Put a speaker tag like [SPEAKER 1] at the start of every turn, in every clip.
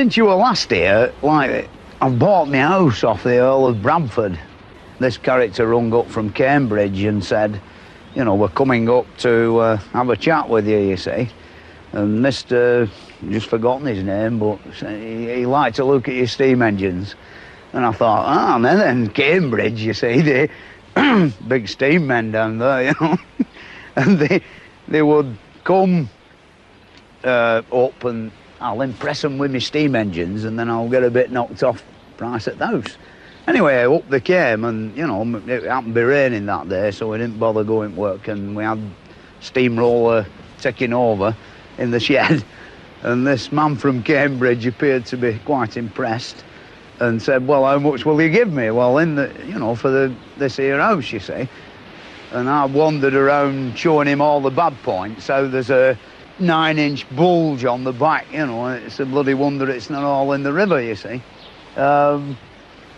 [SPEAKER 1] Since you were last here, like, I've bought my house off the Earl of Bradford. This character rung up from Cambridge and said, you know, we're coming up to have a chat with you see. And Mr. just forgotten his name, but he liked to look at your steam engines. And I thought, and then Cambridge, you see, they big steam men down there, you know. And they would come up and I'll impress them with my steam engines and then I'll get a bit knocked off price at the house. Anyway, up they came and, you know, it happened to be raining that day, so we didn't bother going to work and we had steamroller taking over in the shed. And this man from Cambridge appeared to be quite impressed and said, well, how much will you give me? Well, in the, you know, for this here house, you see. And I wandered around showing him all the bad points. So there's a 9-inch bulge on the back, you know, and it's a bloody wonder it's not all in the river, you see. And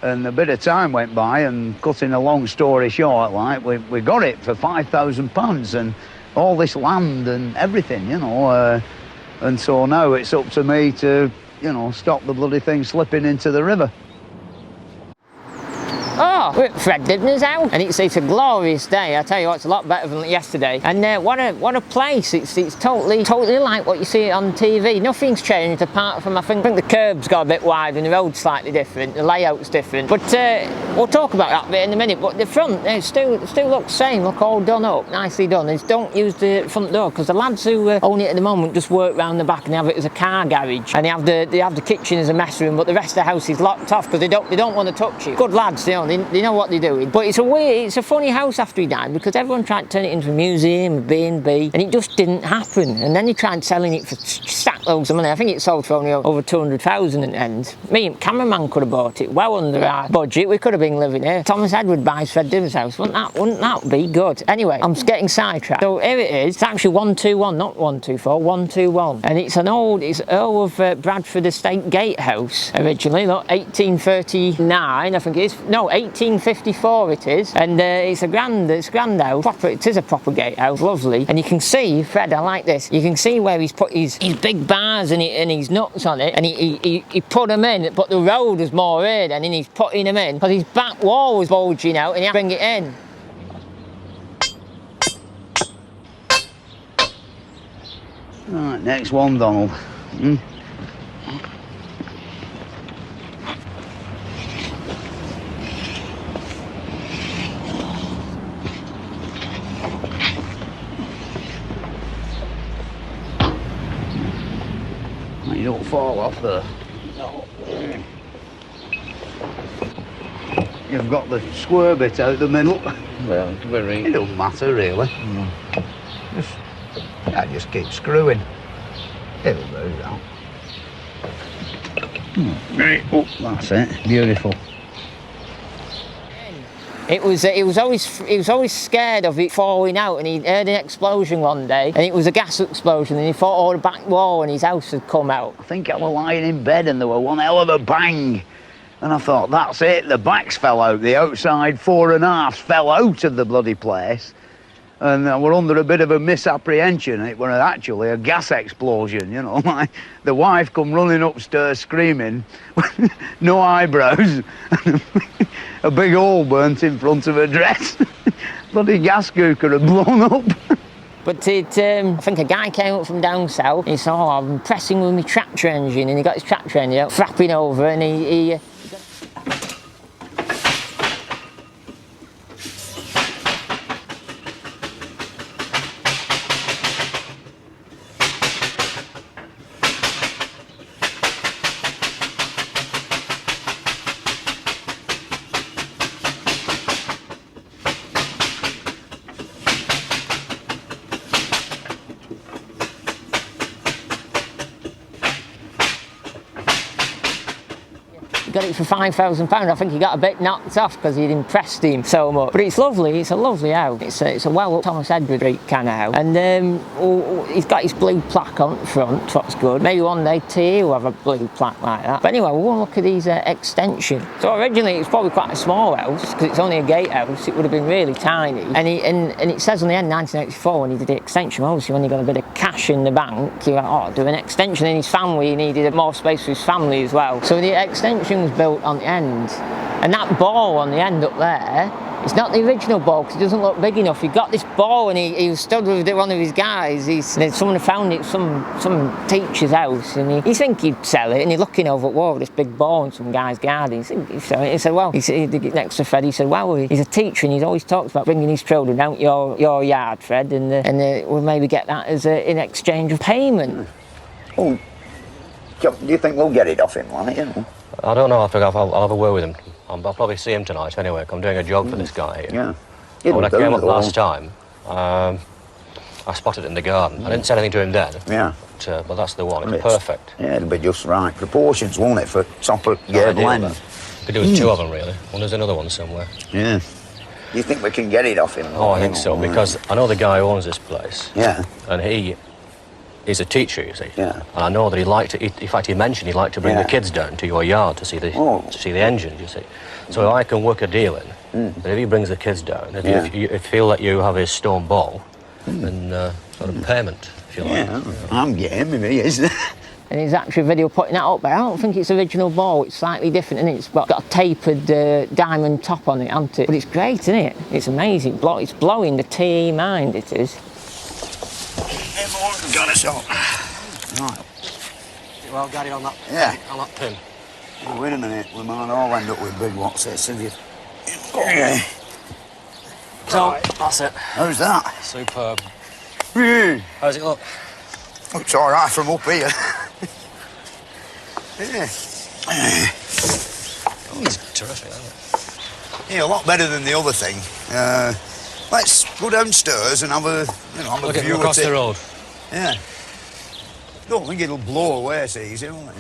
[SPEAKER 1] a bit of time went by, and cutting a long story short, like, we got it for £5,000 and all this land and everything, you know. And so now it's up to me to, you know, stop the bloody thing slipping into the river.
[SPEAKER 2] Oh, we're at Fred Dibnah's house, and it's a glorious day. I tell you what, it's a lot better than yesterday. And what a place! It's totally like what you see on TV. Nothing's changed apart from I think the curb's got a bit wide and the road's slightly different. The layout's different. But we'll talk about that bit in a minute. But the front still looks the same. Look, all done up, nicely done. Just don't use the front door because the lads who own it at the moment just work round the back and they have it as a car garage. And they have the kitchen as a mess room, but the rest of the house is locked off because they don't want to touch it. Good lads, you know. They know what they're doing. But it's a funny house after he died because everyone tried to turn it into a museum, a B&B, and it just didn't happen. And then he tried selling it for stack loads of money. I think it sold for only over 200,000 in the end. Me and cameraman could have bought it well under our budget. We could have been living here. Thomas Edward buys Fred Dibnah's house. Wouldn't that be good? Anyway, I'm getting sidetracked. So here it is. It's actually 121, not 124, 121. And it's Earl of Bradford Estate Gatehouse originally. Look, 1839, I think it is. No, 1854 it is, and it's a grand house. It is a proper gatehouse, lovely. And you can see, Fred, I like this. You can see where he's put his big bars and his nuts on it, and he put them in, but the road was more here then, and he's putting them in because his back wall was bulging out, and he had to bring it in.
[SPEAKER 1] Right, next one, Donald. You don't fall off there. No. You've got the square bit out the middle.
[SPEAKER 3] Well, very.
[SPEAKER 1] It don't matter really. Just keep screwing. It'll do that. Right. Oh, that's it. Beautiful.
[SPEAKER 2] He was always scared of it falling out, and he heard an explosion one day, and it was a gas explosion, and he thought all the back wall and his house had come out.
[SPEAKER 1] I think I was lying in bed and there were one hell of a bang. And I thought, that's it, the backs fell out. The outside 4.5 fell out of the bloody place. And we're under a bit of a misapprehension. It was actually a gas explosion, you know. Like, the wife come running upstairs screaming, no eyebrows, a big hole burnt in front of her dress. Bloody gas cooker had blown up.
[SPEAKER 2] But I think a guy came up from down south, and he said, oh, I'm pressing with my tractor engine, and he got his tractor engine out, frapping over, and he got it for £5,000. I think he got a bit knocked off because he'd impressed him so much. But it's lovely, it's a lovely house. It's a well Thomas Edward Street kind of house. And he's got his blue plaque on front, so that's good. Maybe one day T will have a blue plaque like that. But anyway, we want to look at these extensions. So originally it was probably quite a small house because it's only a gatehouse. It would have been really tiny. And it says on the end 1984 when he did the extension, obviously when he got a bit of cash in the bank, he went, oh, do an extension. In his family, he needed more space for his family as well. So the extension was built on the end. And that ball on the end up there, it's not the original ball because it doesn't look big enough. He got this ball and he was stood with one of his guys. Someone found it, some teacher's house, and he think he'd sell it. And he's looking over at wall with this big ball in some guy's garden. He said, well, next to Fred, he said, well, he's a teacher and he's always talks about bringing his children out your yard, Fred, and we'll maybe get that as in exchange of payment.
[SPEAKER 1] Oh, do you think we'll get it off him, like, you know?
[SPEAKER 3] I don't know. I'll have a word with him. I'll probably see him tonight anyway. I'm doing a job for this guy here.
[SPEAKER 1] Yeah.
[SPEAKER 3] When I came up last time, I spotted it in the garden. I didn't say anything to him then.
[SPEAKER 1] Yeah.
[SPEAKER 3] But that's the one. It's perfect.
[SPEAKER 1] Yeah, it'll be just right. Proportions, won't it, for top of gable end?
[SPEAKER 3] Could do with two of them, really. Well, there's another one somewhere.
[SPEAKER 1] Yeah. You think we can get it off him?
[SPEAKER 3] Oh, I think so, because I know the guy who owns this place.
[SPEAKER 1] Yeah.
[SPEAKER 3] And he's a teacher, you see.
[SPEAKER 1] Yeah.
[SPEAKER 3] And I know that in fact, he mentioned he'd like to bring the kids down to your yard to see the engines, you see. So I can work a deal in. But if he brings the kids down, if you feel that you have his stone ball, then sort of payment, if you like.
[SPEAKER 1] Yeah, I'm game if he is.
[SPEAKER 2] And there's actually a video putting that up, but I don't think it's original ball. It's slightly different, and it's got a tapered diamond top on it, hasn't it? But it's great, isn't it? It's amazing. It's blowing the TE mind, it is.
[SPEAKER 1] Got us all. Right.
[SPEAKER 3] Well, got it on that.
[SPEAKER 1] Yeah.
[SPEAKER 3] On that pin.
[SPEAKER 1] Oh, wait a minute, we might all end up with big what's this, have you? Okay.
[SPEAKER 3] So, that's it.
[SPEAKER 1] How's that?
[SPEAKER 3] Superb.
[SPEAKER 1] Yeah.
[SPEAKER 3] How's it look?
[SPEAKER 1] Looks all right from up here. Yeah.
[SPEAKER 3] Oh, it's terrific, isn't it?
[SPEAKER 1] Yeah, a lot better than the other thing. Let's go downstairs and have a view
[SPEAKER 3] across the road.
[SPEAKER 1] Yeah. Don't think it'll blow away so easy, will it?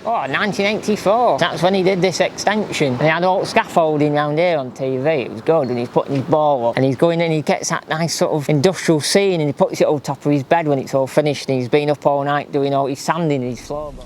[SPEAKER 2] Oh, 1984. That's when he did this extension. And he had all scaffolding round here on TV. It was good. And he's putting his ball up. And he's going in and he gets that nice sort of industrial scene and he puts it on top of his bed when it's all finished. And he's been up all night doing all his sanding and his floorboards.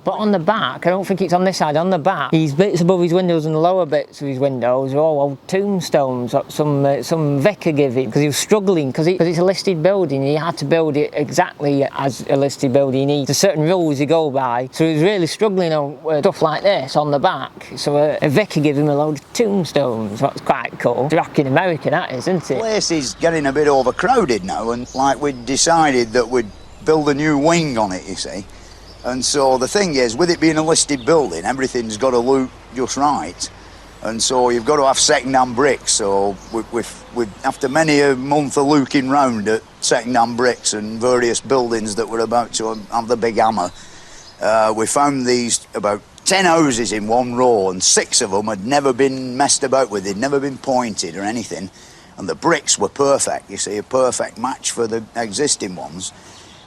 [SPEAKER 2] But on the back, I don't think it's on this side, on the back, these bits above his windows and the lower bits of his windows are all old tombstones that some vicar gave him because he was struggling, because it's a listed building. He had to build it exactly as a listed building. He needs certain rules you go by. So he was really struggling on stuff like this on the back. So a vicar gave him a load of tombstones. That's quite cool. It's rocking America, that is, isn't it?
[SPEAKER 1] The place is getting a bit overcrowded now, and like we'd decided that we'd build a new wing on it, you see. And so the thing is, with it being a listed building, everything's got to look just right. And so you've got to have second-hand bricks. So after many a month of looking round at second-hand bricks and various buildings that were about to have the big hammer, we found these about 10 houses in one row, and 6 of them had never been messed about with. They'd never been pointed or anything. And the bricks were perfect, you see, a perfect match for the existing ones.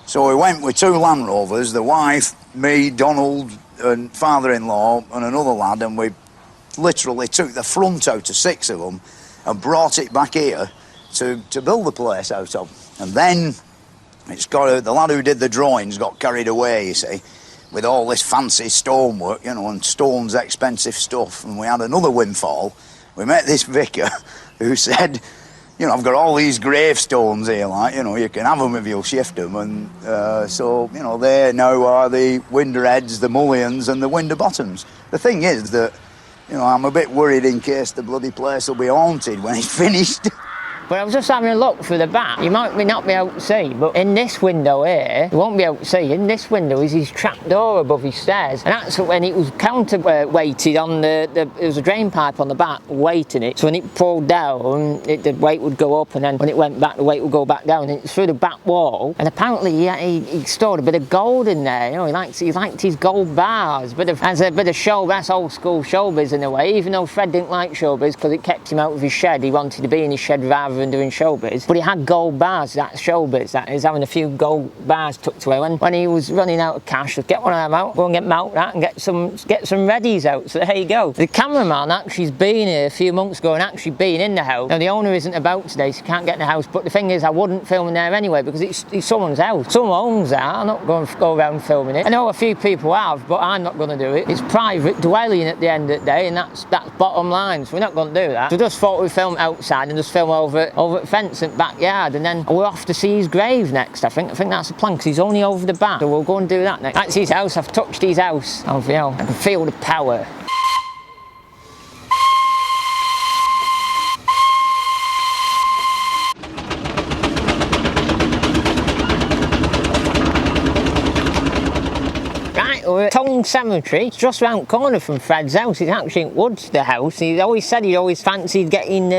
[SPEAKER 1] So we went with 2 Land Rovers, the wife, me, Donald, and father-in-law, and another lad, and we literally took the front out of 6 of them and brought it back here to build the place out of. And then the lad who did the drawings got carried away, you see, with all this fancy stonework, you know, and stone's expensive stuff, and we had another windfall. We met this vicar who said, you know, I've got all these gravestones here, like, you know, you can have them if you'll shift them. And so, you know, there now are the window heads, the mullions and the window bottoms. The thing is that, you know, I'm a bit worried in case the bloody place will be haunted when it's finished.
[SPEAKER 2] But I was just having a look through the back. You might not be able to see, but in this window here, you won't be able to see. In this window is his trap door above his stairs, and that's when it was counterweighted on there was a drain pipe on the back weighting it. So when it pulled down, the weight would go up, and then when it went back, the weight would go back down. And it's through the back wall. And apparently he stored a bit of gold in there. You know, he liked his gold bars. As a bit of show, that's old school showbiz in a way. Even though Fred didn't like showbiz because it kept him out of his shed, he wanted to be in his shed rather than doing showbiz. But he had gold bars. That's showbiz. That is having a few gold bars tucked away. When he was running out of cash, he'd get one of them out, go and get mount that, and get some readies out. So there you go. The cameraman actually's been here a few months ago and actually been in the house. Now the owner isn't about today, so he can't get in the house. But the thing is, I wouldn't film in there anyway because it's someone's house. Someone owns that. I'm not going to go around filming it. I know a few people have, but I'm not going to do it. It's private dwelling at the end of the day, and that's bottom line. So we're not going to do that. So just thought we'd film outside and just film over at fence and backyard, and then we're off to see his grave next. I think that's the plan because he's only over the back. So we'll go and do that next. That's his house. I've touched his house. I can feel the power. We're at Tongue Cemetery. It's just round the corner from Fred's house. It's actually in Woods, the house. He always said he always fancied getting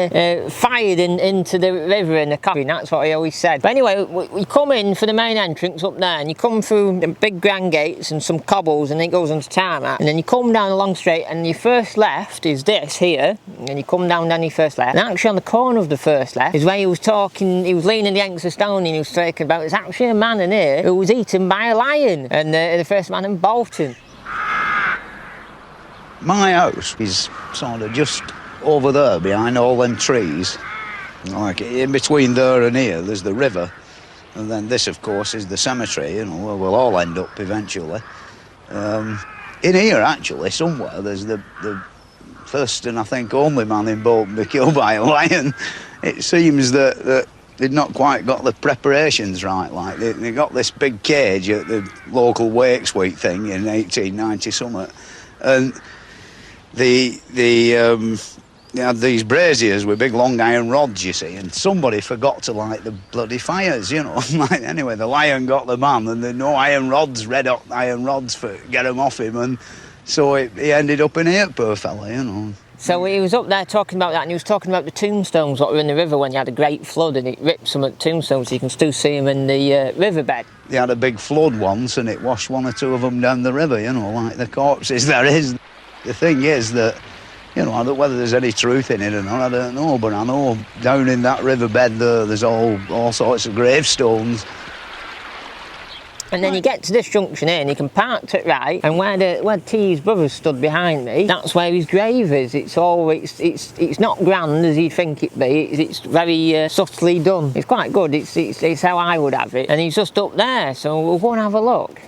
[SPEAKER 2] fired into the river in a coffin. That's what he always said. But anyway, we come in for the main entrance up there, and you come through the big grand gates and some cobbles, and then it goes onto tarmac. And then you come down along straight, and your first left is this here. And you come down your first left. And actually on the corner of the first left is where he was talking. He was leaning against the stone, and he was talking about there's actually a man in here who was eaten by a lion. And the first man in Bolton.
[SPEAKER 1] My house is sort of just over there behind all them trees. Like in between there and here, there's the river. And then this, of course, is the cemetery, you know, where we'll all end up eventually. In here, actually, somewhere, there's the first and I think only man in Bolton to be killed by a lion. It seems that they'd not quite got the preparations right. Like they got this big cage at the local Wakes Week thing in 1890 something, and they had these braziers with big long iron rods, you see, and somebody forgot to light the bloody fires, you know. Like, anyway, the lion got the man, and there were no iron rods, red hot iron rods for get him off him, and so he ended up in here, poor fella, you know.
[SPEAKER 2] So he was up there talking about that, and he was talking about the tombstones that were in the river when you had a great flood, and it ripped some of the tombstones, so you can still see them in the riverbed.
[SPEAKER 1] They had a big flood once, and it washed one or two of them down the river, you know, like the corpses there is. The thing is that, you know, I don't know whether there's any truth in it or not, I don't know, but I know down in that riverbed there's all sorts of gravestones.
[SPEAKER 2] And then you get to this junction here and you can park to it right, and where T's brothers stood behind me, that's where his grave is. It's not grand as you'd think it'd be, it's very subtly done. It's quite good, it's how I would have it. And he's just up there, so we'll go and have a look.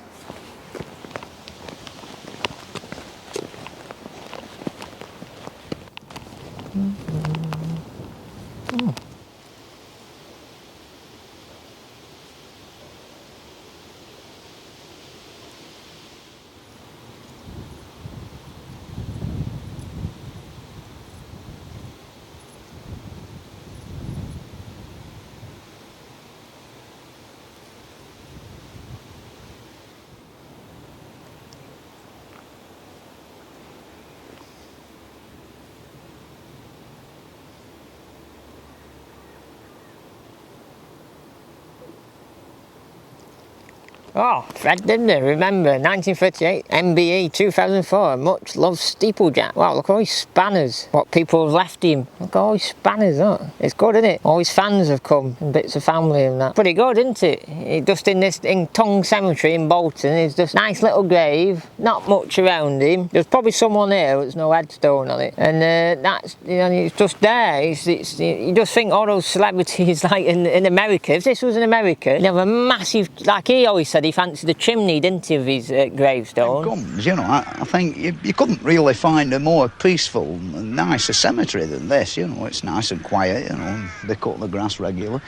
[SPEAKER 2] Oh, Fred Dibnah, remember, 1938, MBE 2004, much loved steeplejack. Wow, look at all his spanners, what people have left him. Look at all his spanners, huh? It's good, isn't it? All his fans have come, and bits of family and that. Pretty good, isn't it? Just in Tongue Cemetery in Bolton, it's just a nice little grave, not much around him. There's probably someone here, but there's no headstone on it. And that's, you know, it's just there. You just think all those celebrities, like in America, if this was in America, you'd have a massive, like he always said, he fancied the chimney, didn't he, of his gravestone?
[SPEAKER 1] Gums, you know, I think you couldn't really find a more peaceful and nicer cemetery than this, you know. It's nice and quiet, you know, they cut the grass regular.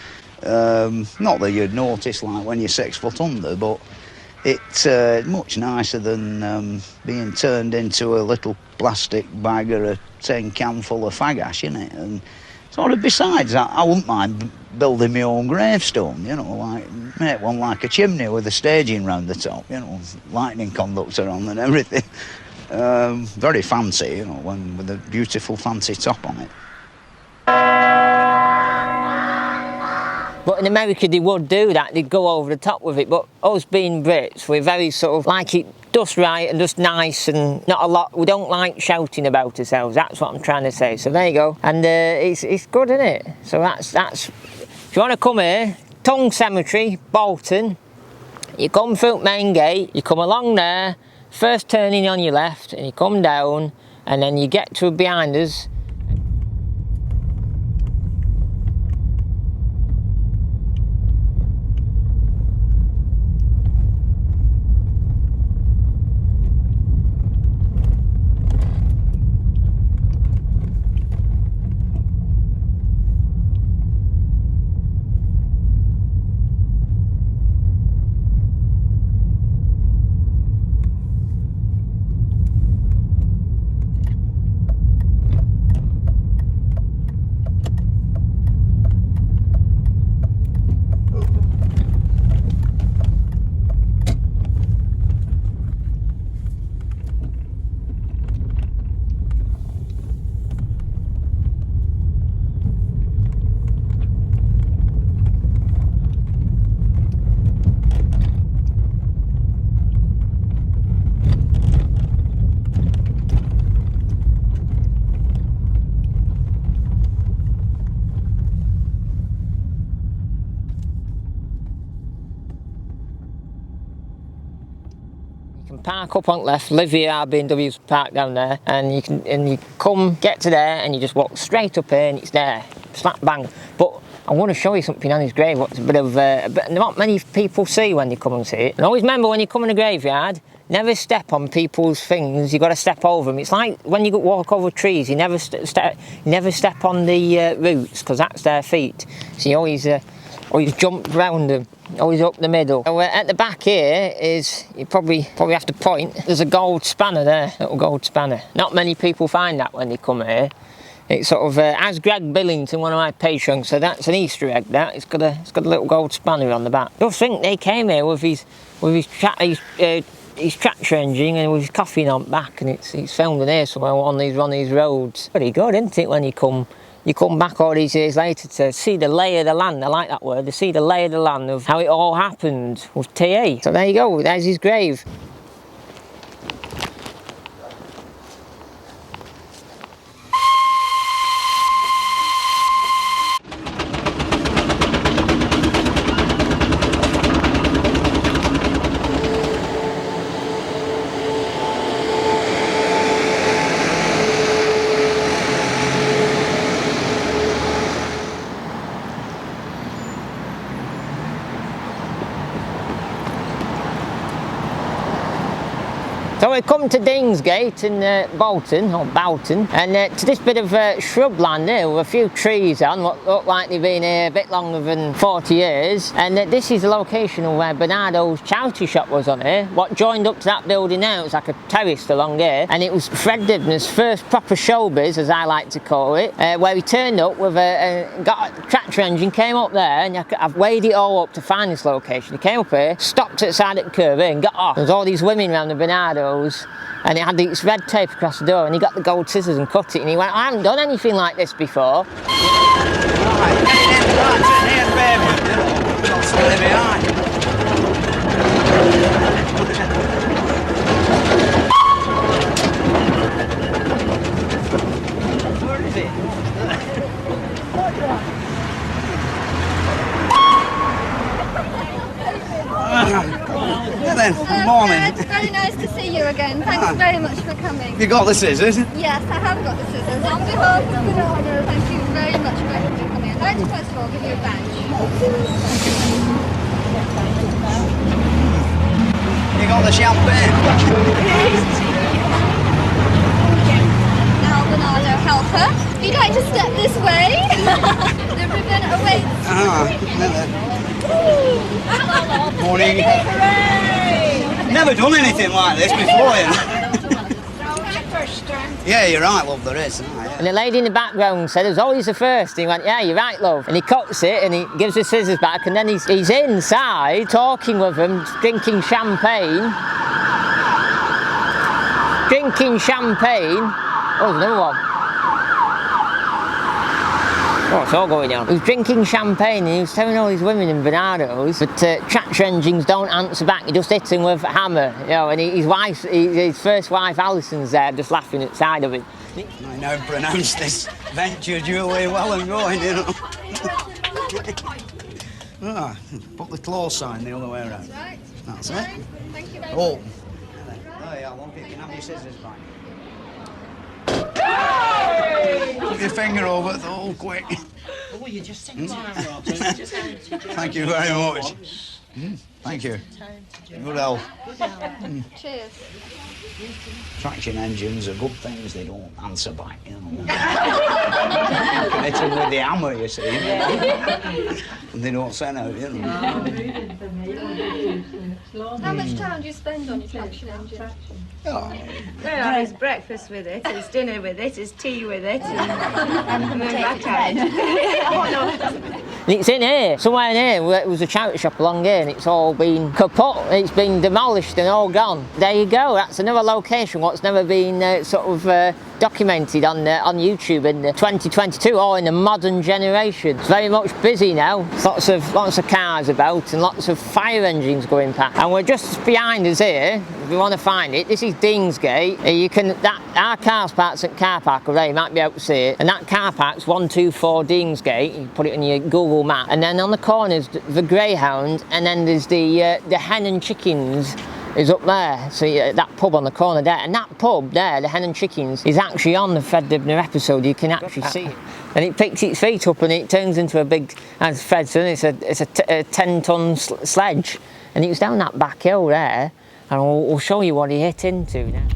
[SPEAKER 1] Not that you'd notice, like, when you're 6 foot under, but it's much nicer than being turned into a little plastic bag or a tin can full of fag ash, isn't it? And Sort of besides, I wouldn't mind building my own gravestone, you know, like make one like a chimney with a staging round the top, you know, lightning conductor on and everything. Very fancy, you know, one with a beautiful fancy top on it.
[SPEAKER 2] But in America they would do that, they'd go over the top with it, but us being Brits, we're very sort of like it just right and just nice and not a lot, we don't like shouting about ourselves, that's what I'm trying to say. So there you go, and it's good, isn't it? So that's, if you want to come here, Tongue Cemetery, Bolton, you come through main gate, you come along there, first turning on your left, and you come down, and then you get to behind us. Park up on the left, Livia RBW's parked down there, and you come, get to there, and you just walk straight up here, and it's there, slap bang. But I want to show you something on his grave, what's a bit of, not many people see when they come and see it. And always remember, when you come in a graveyard, never step on people's things, you've got to step over them. It's like when you walk over trees, you never step on the roots, because that's their feet. So you always jump round them, always up the middle. So, at the back here is, you probably have to point, there's a gold spanner there, little gold spanner. Not many people find that when they come here. It's sort of, as Greg Billington, one of my patrons, so that's an Easter egg, that. It's got a little gold spanner on the back. I just think they came here with his tractor engine and with his coffin on back, and it's filmed in here somewhere on these roads. Pretty good, isn't it, when you come back all these years later to see the lay of the land, I like that word, to see the lay of the land of how it all happened with TA. So there you go, there's his grave. So we come to Deansgate in Bolton, or Boughton, and to this bit of shrubland here with a few trees on, what look like they've been here a bit longer than 40 years. And this is the location of where Bernardo's charity shop was on here. What joined up to that building now, it's like a terrace along here, and it was Fred Dibnah's first proper showbiz, as I like to call it, where he turned up with got a tractor engine, came up there, and I've weighed it all up to find this location. He came up here, stopped at the side of the curb here and got off. There's all these women around the Bernardo's, and it had this red tape across the door, and he got the gold scissors and cut it, and he went, I haven't done anything like this before.
[SPEAKER 1] Right, not stay behind. Where is it? Then, good morning.
[SPEAKER 4] It's very nice to see you again. Thanks very much for coming.
[SPEAKER 1] You got the scissors?
[SPEAKER 4] Yes, I have got the scissors. On behalf of Bernardo, thank you very much for coming. I'd like to first of all give you a badge.
[SPEAKER 1] You got the champagne?
[SPEAKER 4] Now, Bernardo, help her. If you'd like to step this way, the ribbon awaits.
[SPEAKER 1] Morning.
[SPEAKER 4] Hooray!
[SPEAKER 1] Never done anything like this before, you know.
[SPEAKER 5] restaurant.
[SPEAKER 1] Yeah, you're right, love, there is. Oh, yeah.
[SPEAKER 2] And the lady in the background said, "There's always the first." And he went, "Yeah, you're right, love." And he cuts it and he gives the scissors back, and then he's inside talking with them, drinking champagne. Drinking champagne. Oh, there's another one. Oh, it's all going on. He was drinking champagne and he was telling all these women in Bernardo's that tractor engines don't answer back. You just hit him with a hammer, you know. And his first wife, Alison's there, just laughing at the side of it.
[SPEAKER 1] I now pronounce this venture duly well and going, you know. Ah, put the claw sign the other way around.
[SPEAKER 4] Right.
[SPEAKER 1] That's
[SPEAKER 4] Right.
[SPEAKER 1] it.
[SPEAKER 4] Thank you very much.
[SPEAKER 1] Oh. Oh, yeah, love, you can have your scissors back. Put your finger over it, all quick.
[SPEAKER 5] Oh, you just think
[SPEAKER 1] Thank you very much. Thank you. Good help.
[SPEAKER 4] Cheers.
[SPEAKER 1] Traction engines are good things, they don't answer back, you know. You can hit them with the hammer, you see. And they don't send out, you know.
[SPEAKER 4] How much time do you spend on your traction engine?
[SPEAKER 1] Oh.
[SPEAKER 6] Well, it's breakfast with it, it's dinner with it, it's tea with it, and then back out.
[SPEAKER 2] And it's in here, somewhere in here. There was a charity shop along here and it's all been kaput. It's been demolished and all gone. There you go, that's another location what's never been documented on YouTube in 2022 or in the modern generation. It's very much busy now. Lots of cars about and lots of fire engines going past. And we're just behind us here, if you want to find it. This is Deansgate. Our car's parked at car park over there, you might be able to see it. And that car park's 124 Deansgate. You put it on your Google map. And then on the corner's the Greyhound, and then there's the Hen and Chickens is up there. So that pub on the corner there, and that pub there, the Hen and Chickens, is actually on the Fred Dibnah episode. You can actually see it. And it picks its feet up and it turns into a big, as Fred said, it's a 10-ton sledge. And it was down that back hill there, and we'll show you what he hit into now.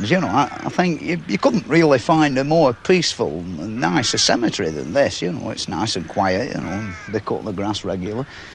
[SPEAKER 1] You know, I think you couldn't really find a more peaceful and nicer cemetery than this, you know. It's nice and quiet, you know, and they cut the grass regular.